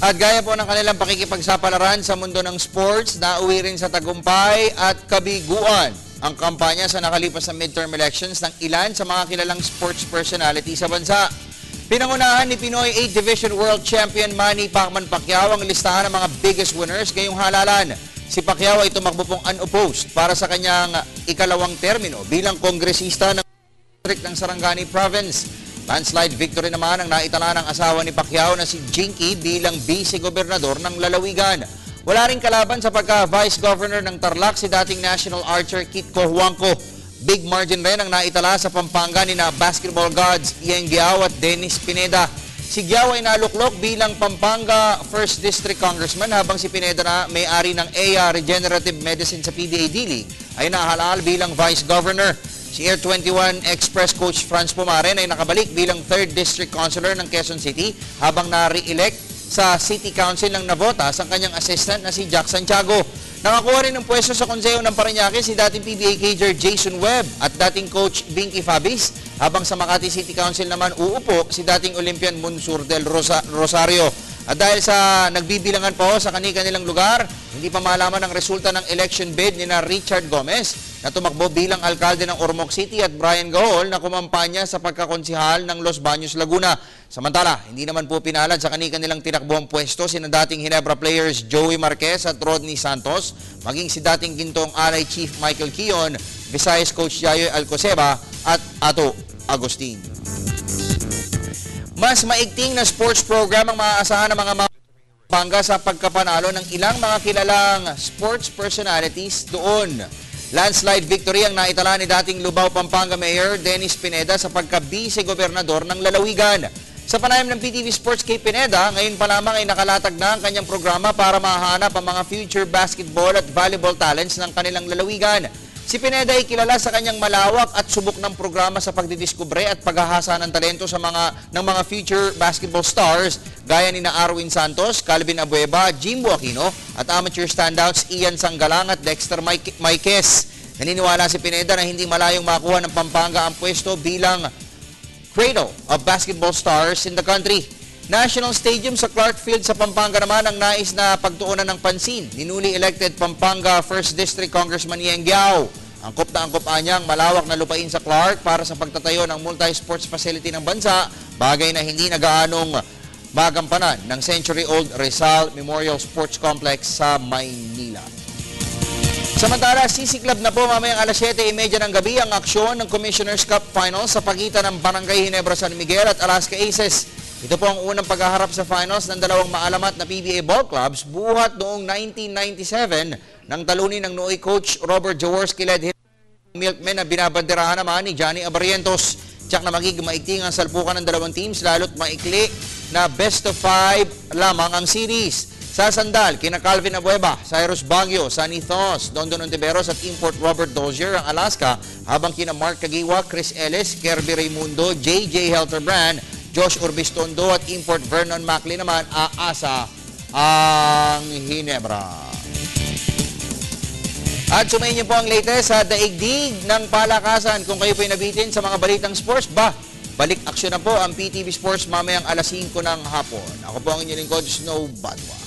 At gaya po ng kanilang pakikipagsapalaran sa mundo ng sports, nauwi rin sa tagumpay at kabiguan ang kampanya sa nakalipas na midterm elections ng ilan sa mga kilalang sports personality sa bansa. Pinangunahan ni Pinoy 8 Division World Champion Manny Pacman Pacquiao ang listahan ng mga biggest winners ngayong halalan. Si Pacquiao ay tumakbo pong unopposed para sa kanyang ikalawang termino bilang kongresista ng district ng Sarangani Province. Landslide victory naman ang naitala ng asawa ni Pacquiao na si Jinky bilang vice-gobernador ng lalawigan. Wala ring kalaban sa pagka-vice governor ng Tarlac si dating national archer Kitco Huangco. Big margin rin ang naitala sa Pampanga ni na basketball gods Ian Giao at Dennis Pineda. Si Giao ay naluklok bilang Pampanga 1st District Congressman habang si Pineda na may-ari ng EA Regenerative Medicine sa PBA D-League ay nahalal bilang vice governor. Si Air 21 Express coach Franz Pumaren ay nakabalik bilang 3rd District Councilor ng Quezon City habang na-re-elect sa City Council ng Navotas ang kanyang assistant na si Jack Santiago. Nakakuha rin ng pwesto sa Konseho ng Parañaque si dating PBA cager Jason Webb at dating coach Binky Fabis habang sa Makati City Council naman uupo si dating Olympian Monsur del Rosario. At dahil sa nagbibilangan po sa kanilang lugar, hindi pa malaman ang resulta ng election bid ni na Richard Gomez na tumakbo bilang alkalde ng Ormoc City at Brian Gahol na kumampanya sa pagkakonsihal ng Los Baños, Laguna. Samantala, hindi naman po pinalad sa kanilang tinakbuhang pwesto sina dating Ginebra players Joey Marquez at Rodney Santos, maging si dating Gintong Alay Chief Michael Kion, Visayas coach Yayoy Alcoseba at Ato Agustin. Mas maigting na sports program ang maaasahan ng mga Pampanga sa pagkapanalo ng ilang mga kilalang sports personalities doon. Landslide victory ang naitala ni dating Lubao, Pampanga Mayor Dennis Pineda sa pagka-vice-gobernador ng lalawigan. Sa panayam ng PTV Sports kay Pineda, ngayon pa lamang ay nakalatag na ang kanyang programa para mahanap ang mga future basketball at volleyball talents ng kanilang lalawigan. Si Pineda ay kilala sa kanyang malawak at subok ng programa sa pagdidiskubre at paghahasa ng talento sa ng mga future basketball stars gaya ni na Arwin Santos, Calvin Abueva, Jimbo Aquino at amateur standouts Ian Sanggalang at Dexter Maiquez. Naniniwala si Pineda na hindi malayong makuha ng Pampanga ang pwesto bilang cradle of basketball stars in the country. National Stadium sa Clark Field sa Pampanga naman ang nais na pagtuunan ng pansin ni newly elected Pampanga 1st District Congressman Ian Giao. Angkop na angkop anyang malawak na lupain sa Clark para sa pagtatayo ng multi-sports facility ng bansa, bagay na hindi nagaanong magampanan ng century-old Rizal Memorial Sports Complex sa Maynila. Samantala, sisiklab na po mamayang alas 7:30 ng gabi ang aksyon ng Commissioner's Cup Finals sa pagitan ng Barangay Ginebra San Miguel at Alaska Aces. Ito po ang unang paghaharap sa finals ng dalawang maalamat na PBA ball clubs buhat noong 1997 nang talunin ng Nooy coach Robert Jaworski-led Milkmen na binabanderahan naman ni Johnny Abarrientos. Tiyak na magiging maigting ang salpukan ng dalawang teams lalo't maikli na best of 5 lamang ang series. Sa sandal, kina Calvin Abueva, Cyrus Baguio, Sunny Thos, Dondon Ontiveros at import Robert Dozier ang Alaska, habang kina Mark Caguiwa, Chris Ellis, Kirby Raimundo, JJ Helterbrand, Josh Urbistondo at import Vernon Mackley naman aasa ang Ginebra. At sumayin niyo po ang latest sa daigdig ng palakasan. Kung kayo po'y nabitin sa mga balitang sports, balik aksyon na po ang PTV Sports mamayang alas 5 ng hapon. Ako po ang inyong lingkod, Snow Badwa.